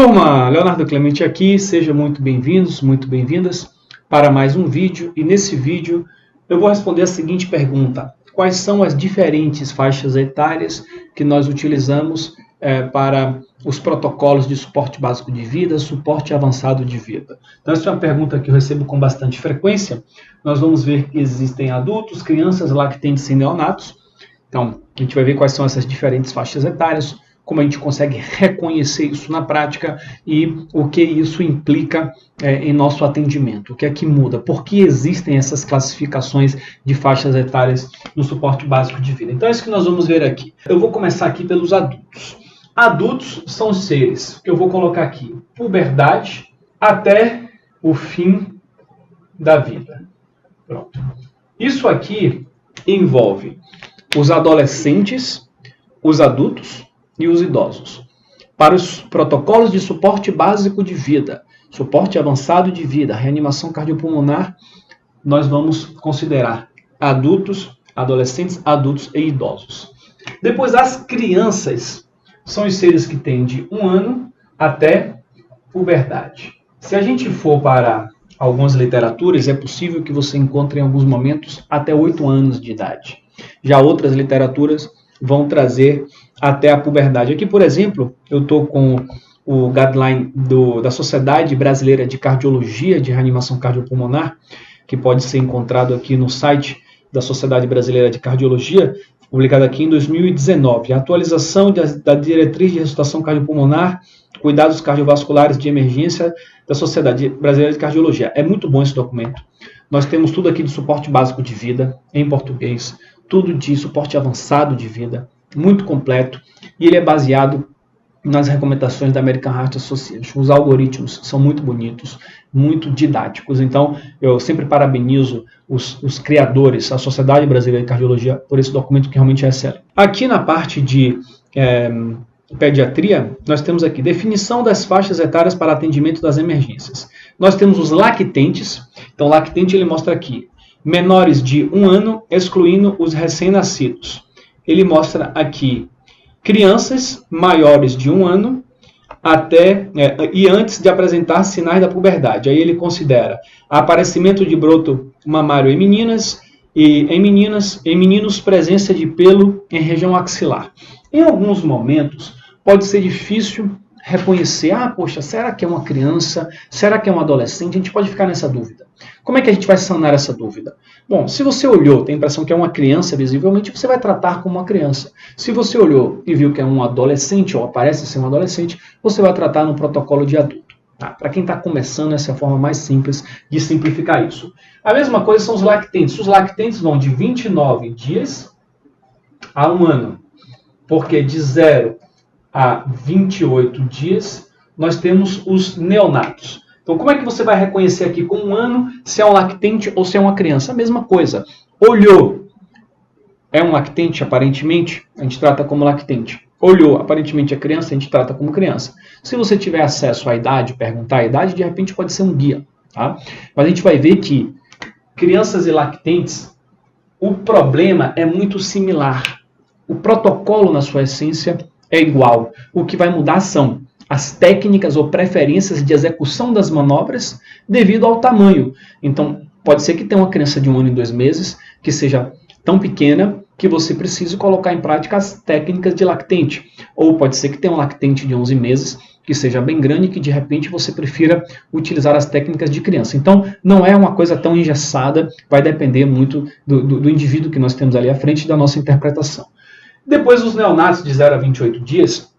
Turma, Leonardo Clemente aqui, sejam muito bem-vindos, muito bem-vindas para mais um vídeo. E nesse vídeo eu vou responder a seguinte pergunta: quais são as diferentes faixas etárias que nós utilizamos para os protocolos de suporte básico de vida, suporte avançado de vida? Então essa é uma pergunta que eu recebo com bastante frequência. Nós vamos ver que existem adultos, crianças, lactentes e neonatos. Então a gente vai ver quais são essas diferentes faixas etárias, como a gente consegue reconhecer isso na prática e o que isso implica em nosso atendimento. O que é que muda? Por que existem essas classificações de faixas etárias no suporte básico de vida? Então é isso que nós vamos ver aqui. Eu vou começar aqui pelos adultos. Adultos são seres que eu vou colocar aqui, puberdade até o fim da vida. Pronto. Isso aqui envolve os adolescentes, os adultos e os idosos. Para os protocolos de suporte básico de vida, suporte avançado de vida, reanimação cardiopulmonar, nós vamos considerar adultos, adolescentes, adultos e idosos. Depois, as crianças são os seres que têm de 1 ano até puberdade. Se a gente for para algumas literaturas, é possível que você encontre em alguns momentos até 8 anos de idade. Já outras literaturas vão trazer até a puberdade. Aqui, por exemplo, eu estou com o guideline da Sociedade Brasileira de Cardiologia de Reanimação Cardiopulmonar, que pode ser encontrado aqui no site da Sociedade Brasileira de Cardiologia, publicado aqui em 2019. A atualização da Diretriz de Ressuscitação Cardiopulmonar, Cuidados Cardiovasculares de Emergência da Sociedade Brasileira de Cardiologia. É muito bom esse documento. Nós temos tudo aqui de suporte básico de vida, em português, tudo de suporte avançado de vida, muito completo, e ele é baseado nas recomendações da American Heart Association. Os algoritmos são muito bonitos, muito didáticos, então eu sempre parabenizo os criadores, a Sociedade Brasileira de Cardiologia, por esse documento que realmente é excelente. Aqui na parte de pediatria, nós temos aqui definição das faixas etárias para atendimento das emergências. Nós temos os lactentes, então o lactente ele mostra aqui, menores de 1 ano, excluindo os recém-nascidos. Ele mostra aqui crianças maiores de 1 ano e antes de apresentar sinais da puberdade. Aí ele considera aparecimento de broto mamário em meninas e em meninos presença de pelo em região axilar. Em alguns momentos pode ser difícil reconhecer, poxa, será que é uma criança? Será que é um adolescente? A gente pode ficar nessa dúvida. Como é que a gente vai sanar essa dúvida? Bom, se você olhou, tem a impressão que é uma criança, visivelmente, você vai tratar como uma criança. Se você olhou e viu que é um adolescente, ou parece ser um adolescente, você vai tratar no protocolo de adulto. Tá? Para quem está começando, essa é a forma mais simples de simplificar isso. A mesma coisa são os lactentes. Os lactentes vão de 29 dias a 1 ano. Porque de 0 a 28 dias, nós temos os neonatos. Então, como é que você vai reconhecer aqui com 1 ano se é um lactente ou se é uma criança? A mesma coisa. Olhou, é um lactente, aparentemente, a gente trata como lactente. Olhou, aparentemente é criança, a gente trata como criança. Se você tiver acesso à idade, perguntar a idade, de repente pode ser um guia. Tá? Mas a gente vai ver que crianças e lactentes, o problema é muito similar. O protocolo, na sua essência, é igual. O que vai mudar são as técnicas ou preferências de execução das manobras devido ao tamanho. Então, pode ser que tenha uma criança de 1 ano e 2 meses que seja tão pequena que você precise colocar em prática as técnicas de lactente. Ou pode ser que tenha um lactente de 11 meses que seja bem grande e que, de repente, você prefira utilizar as técnicas de criança. Então, não é uma coisa tão engessada, vai depender muito do indivíduo que nós temos ali à frente e da nossa interpretação. Depois, os neonatos de 0 a 28 dias,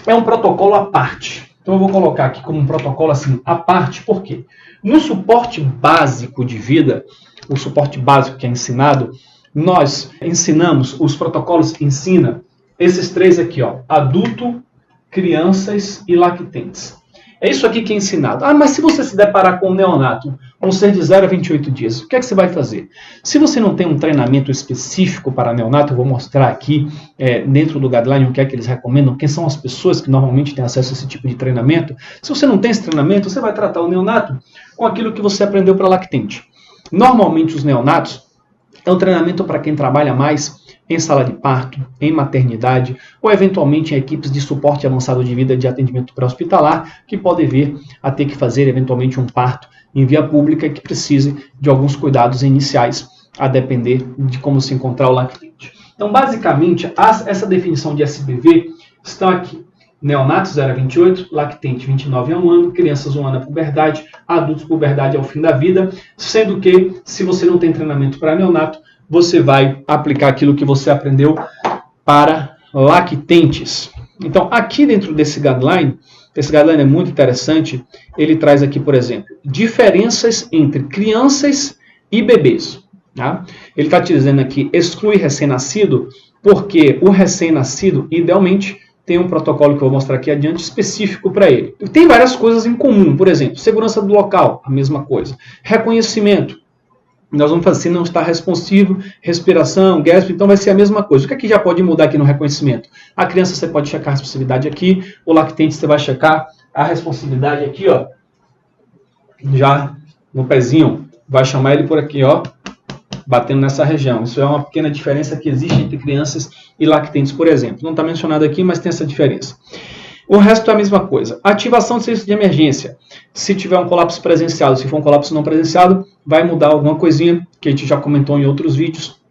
é um protocolo à parte. Então eu vou colocar aqui como um protocolo assim, à parte, por quê? No suporte básico de vida, o suporte básico que é ensinado, nós ensinamos, os protocolos ensina esses 3 aqui, adulto, crianças e lactentes. É isso aqui que é ensinado. Mas se você se deparar com um neonato, um ser de 0 a 28 dias, o que é que você vai fazer? Se você não tem um treinamento específico para neonato, eu vou mostrar aqui dentro do guideline o que é que eles recomendam, quem são as pessoas que normalmente têm acesso a esse tipo de treinamento. Se você não tem esse treinamento, você vai tratar o neonato com aquilo que você aprendeu para lactente. Normalmente os neonatos é um treinamento para quem trabalha mais em sala de parto, em maternidade ou eventualmente em equipes de suporte avançado de vida de atendimento pré-hospitalar que podem vir a ter que fazer eventualmente um parto em via pública que precise de alguns cuidados iniciais a depender de como se encontrar o lactente. Então, basicamente, essa definição de SBV está aqui. Neonatos 0 a 28, lactente 29 a 1 ano, crianças 1 ano a puberdade, adultos puberdade ao fim da vida, sendo que, se você não tem treinamento para neonato, você vai aplicar aquilo que você aprendeu para lactentes. Então, aqui dentro desse guideline, esse guideline é muito interessante, ele traz aqui, por exemplo, diferenças entre crianças e bebês. Tá? Ele está te dizendo aqui, exclui recém-nascido, porque o recém-nascido, idealmente, tem um protocolo que eu vou mostrar aqui adiante específico para ele. Tem várias coisas em comum, por exemplo, segurança do local, a mesma coisa. Reconhecimento, nós vamos fazer se não está responsivo, respiração, gasp, então vai ser a mesma coisa. O que é que já pode mudar aqui no reconhecimento? A criança você pode checar a responsividade aqui, o lactente você vai checar a responsividade aqui, ó, já no pezinho, vai chamar ele por aqui, ó, batendo nessa região. Isso é uma pequena diferença que existe entre crianças e lactentes, por exemplo. Não está mencionado aqui, mas tem essa diferença. O resto é a mesma coisa. Ativação de serviço de emergência. Se tiver um colapso presenciado, se for um colapso não presenciado, vai mudar alguma coisinha, que a gente já comentou em outros vídeos,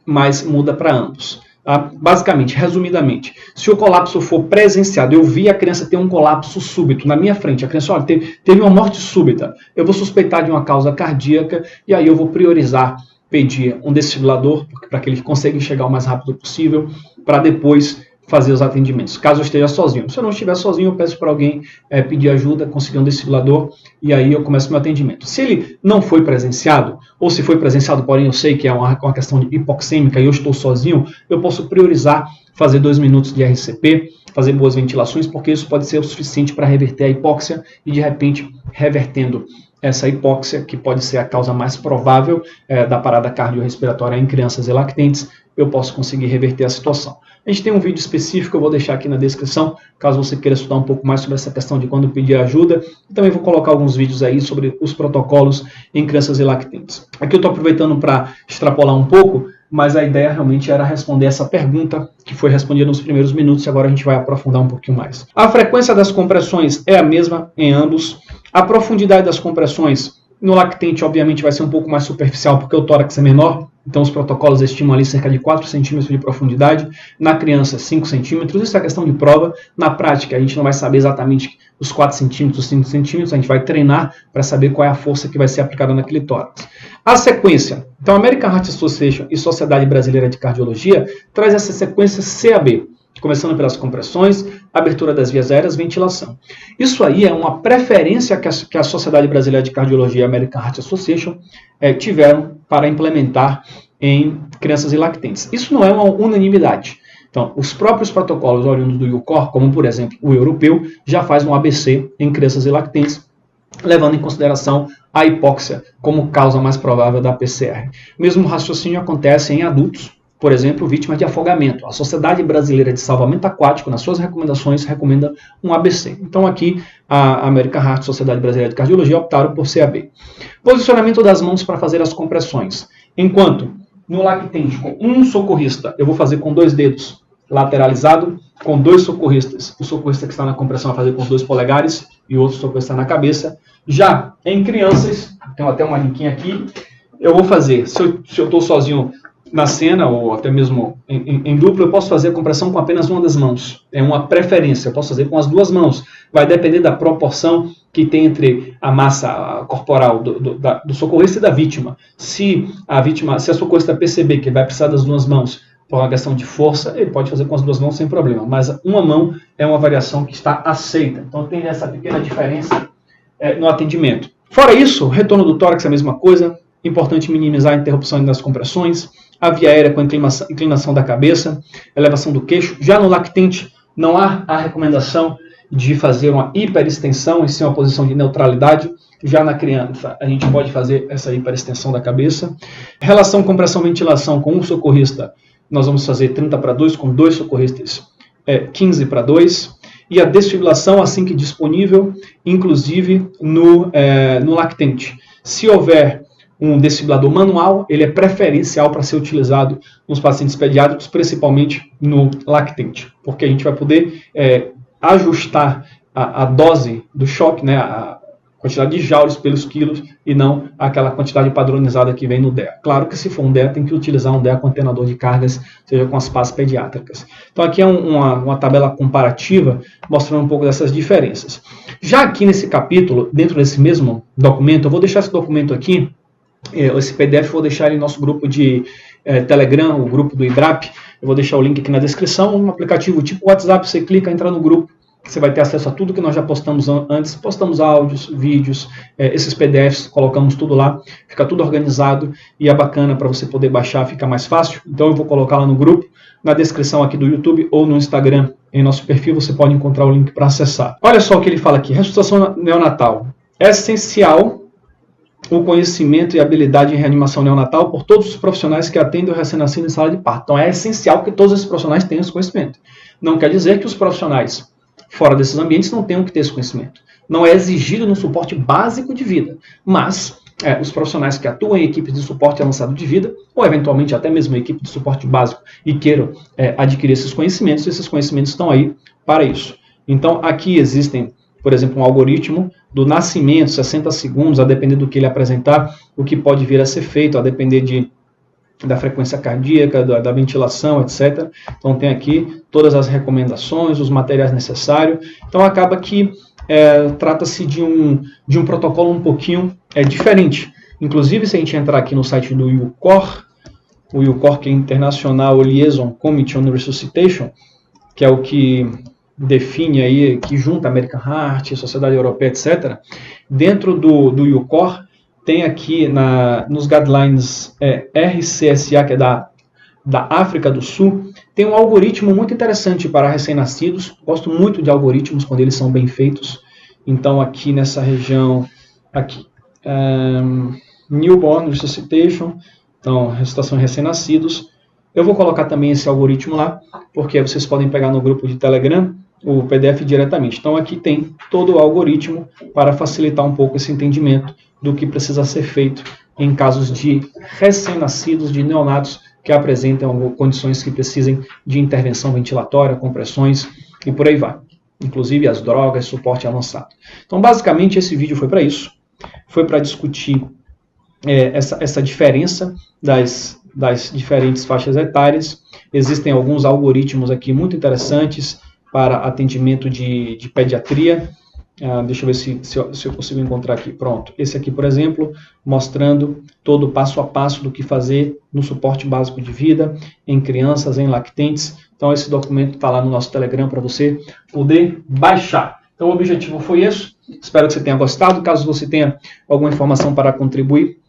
mas muda para ambos. Tá? Basicamente, resumidamente, se o colapso for presenciado, eu vi a criança ter um colapso súbito na minha frente, a criança, olha, teve uma morte súbita, eu vou suspeitar de uma causa cardíaca e aí eu vou priorizar, pedir um desfibrilador, para que ele consiga chegar o mais rápido possível, para depois fazer os atendimentos, caso eu esteja sozinho. Se eu não estiver sozinho, eu peço para alguém pedir ajuda, conseguir um desfibrilador, e aí eu começo meu atendimento. Se ele não foi presenciado, ou se foi presenciado, porém eu sei que é uma questão de hipoxêmica e eu estou sozinho, eu posso priorizar fazer 2 minutos de RCP, fazer boas ventilações, porque isso pode ser o suficiente para reverter a hipóxia e, de repente, revertendo essa hipóxia, que pode ser a causa mais provável da parada cardiorrespiratória em crianças e lactentes, eu posso conseguir reverter a situação. A gente tem um vídeo específico, eu vou deixar aqui na descrição, caso você queira estudar um pouco mais sobre essa questão de quando pedir ajuda. E também vou colocar alguns vídeos aí sobre os protocolos em crianças e lactentes. Aqui eu estou aproveitando para extrapolar um pouco, mas a ideia realmente era responder essa pergunta, que foi respondida nos primeiros minutos, e agora a gente vai aprofundar um pouquinho mais. A frequência das compressões é a mesma em ambos. A profundidade das compressões no lactente, obviamente, vai ser um pouco mais superficial, porque o tórax é menor, então os protocolos estimam ali cerca de 4 centímetros de profundidade. Na criança, 5 centímetros. Isso é questão de prova. Na prática, a gente não vai saber exatamente os 4 centímetros, os 5 centímetros. A gente vai treinar para saber qual é a força que vai ser aplicada naquele tórax. A sequência. Então, a American Heart Association e Sociedade Brasileira de Cardiologia traz essa sequência CAB, começando pelas compressões, abertura das vias aéreas, ventilação. Isso aí é uma preferência que a Sociedade Brasileira de Cardiologia e a American Heart Association tiveram para implementar em crianças e lactentes. Isso não é uma unanimidade. Então, os próprios protocolos oriundos do IUCOR, como por exemplo o europeu, já faz um ABC em crianças e lactentes, levando em consideração a hipóxia como causa mais provável da PCR. O mesmo raciocínio acontece em adultos, por exemplo, vítimas de afogamento. A Sociedade Brasileira de Salvamento Aquático, nas suas recomendações, recomenda um ABC. Então, aqui, a American Heart, Sociedade Brasileira de Cardiologia, optaram por CAB. Posicionamento das mãos para fazer as compressões. Enquanto no lactente, com um socorrista, eu vou fazer com 2 dedos, lateralizado, com 2 socorristas. O socorrista que está na compressão vai fazer com os 2 polegares e o outro socorrista na cabeça. Já em crianças, tem até uma linquinha aqui, eu vou fazer, se eu estou sozinho na cena, ou até mesmo em duplo, eu posso fazer a compressão com apenas uma das mãos. É uma preferência, eu posso fazer com as 2 mãos. Vai depender da proporção que tem entre a massa corporal do socorrista e da vítima. Se a socorrista perceber que vai precisar das 2 mãos por uma questão de força, ele pode fazer com as 2 mãos sem problema. Mas uma mão é uma variação que está aceita. Então tem essa pequena diferença no atendimento. Fora isso, retorno do tórax é a mesma coisa. Importante minimizar a interrupção das compressões, a via aérea com a inclinação da cabeça, elevação do queixo. Já no lactente, não há a recomendação de fazer uma hiperextensão e sim uma posição de neutralidade. Já na criança, a gente pode fazer essa hiperextensão da cabeça. Relação compressão-ventilação com um socorrista, nós vamos fazer 30:2, com 2 socorristas, 15:2. E a desfibrilação, assim que disponível, inclusive no lactente. Se houver um desfibrilador manual, ele é preferencial para ser utilizado nos pacientes pediátricos, principalmente no lactente, porque a gente vai poder ajustar a dose do choque, né, a quantidade de joules pelos quilos, e não aquela quantidade padronizada que vem no DEA. Claro que se for um DEA, tem que utilizar um DEA contenedor de cargas, seja com as pás pediátricas. Então aqui é uma tabela comparativa, mostrando um pouco dessas diferenças. Já aqui nesse capítulo, dentro desse mesmo documento, eu vou deixar esse documento aqui, esse PDF, vou deixar ele em nosso grupo de Telegram, o grupo do IBRAP, eu vou deixar o link aqui na descrição, um aplicativo tipo WhatsApp, você clica, entra no grupo, você vai ter acesso a tudo que nós já postamos antes, postamos áudios, vídeos, esses PDFs, colocamos tudo lá, fica tudo organizado e é bacana para você poder baixar, fica mais fácil. Então eu vou colocar lá no grupo, na descrição aqui do YouTube ou no Instagram, em nosso perfil, você pode encontrar o link para acessar. Olha só o que ele fala aqui, ressuscitação neonatal. É essencial o conhecimento e habilidade em reanimação neonatal por todos os profissionais que atendem o recém-nascido em sala de parto. Então é essencial que todos esses profissionais tenham esse conhecimento. Não quer dizer que os profissionais fora desses ambientes não tenham que ter esse conhecimento. Não é exigido no suporte básico de vida, mas os profissionais que atuam em equipes de suporte avançado de vida, ou eventualmente até mesmo em equipe de suporte básico e queiram adquirir esses conhecimentos estão aí para isso. Então aqui existem, por exemplo, um algoritmo do nascimento, 60 segundos, a depender do que ele apresentar, o que pode vir a ser feito, a depender da frequência cardíaca, da ventilação, etc. Então tem aqui todas as recomendações, os materiais necessários. Então acaba que trata-se de um protocolo um pouquinho diferente. Inclusive, se a gente entrar aqui no site do IUCOR, o IUCOR, que é International Liaison Committee on Resuscitation, que é o que define aí, que junta American Heart, Sociedade Europeia, etc. Dentro do IUCOR, tem aqui nos guidelines RCSA, que é da África do Sul, tem um algoritmo muito interessante para recém-nascidos. Gosto muito de algoritmos quando eles são bem feitos. Então aqui nessa região, aqui, Newborn Resuscitation, então ressuscitação em recém-nascidos. Eu vou colocar também esse algoritmo lá, porque vocês podem pegar no grupo de Telegram o PDF diretamente. Então aqui tem todo o algoritmo para facilitar um pouco esse entendimento do que precisa ser feito em casos de recém-nascidos, de neonatos que apresentam condições que precisem de intervenção ventilatória, compressões e por aí vai. Inclusive as drogas, suporte avançado. Então basicamente esse vídeo foi para isso. Foi para discutir essa diferença das diferentes faixas etárias. Existem alguns algoritmos aqui muito interessantes para atendimento de pediatria. Deixa eu ver se eu consigo encontrar aqui. Pronto. Esse aqui, por exemplo, mostrando todo o passo a passo do que fazer no suporte básico de vida, em crianças, em lactentes. Então, esse documento está lá no nosso Telegram para você poder baixar. Então, o objetivo foi esse. Espero que você tenha gostado. Caso você tenha alguma informação para contribuir,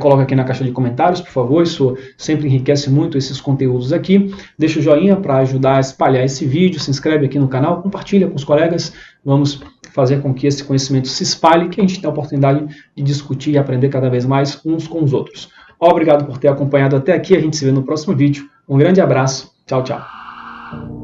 coloca aqui na caixa de comentários, por favor. Isso sempre enriquece muito esses conteúdos aqui. Deixa o joinha para ajudar a espalhar esse vídeo. Se inscreve aqui no canal, compartilha com os colegas. Vamos fazer com que esse conhecimento se espalhe, que a gente tenha a oportunidade de discutir e aprender cada vez mais uns com os outros. Obrigado por ter acompanhado até aqui. A gente se vê no próximo vídeo. Um grande abraço. Tchau, tchau.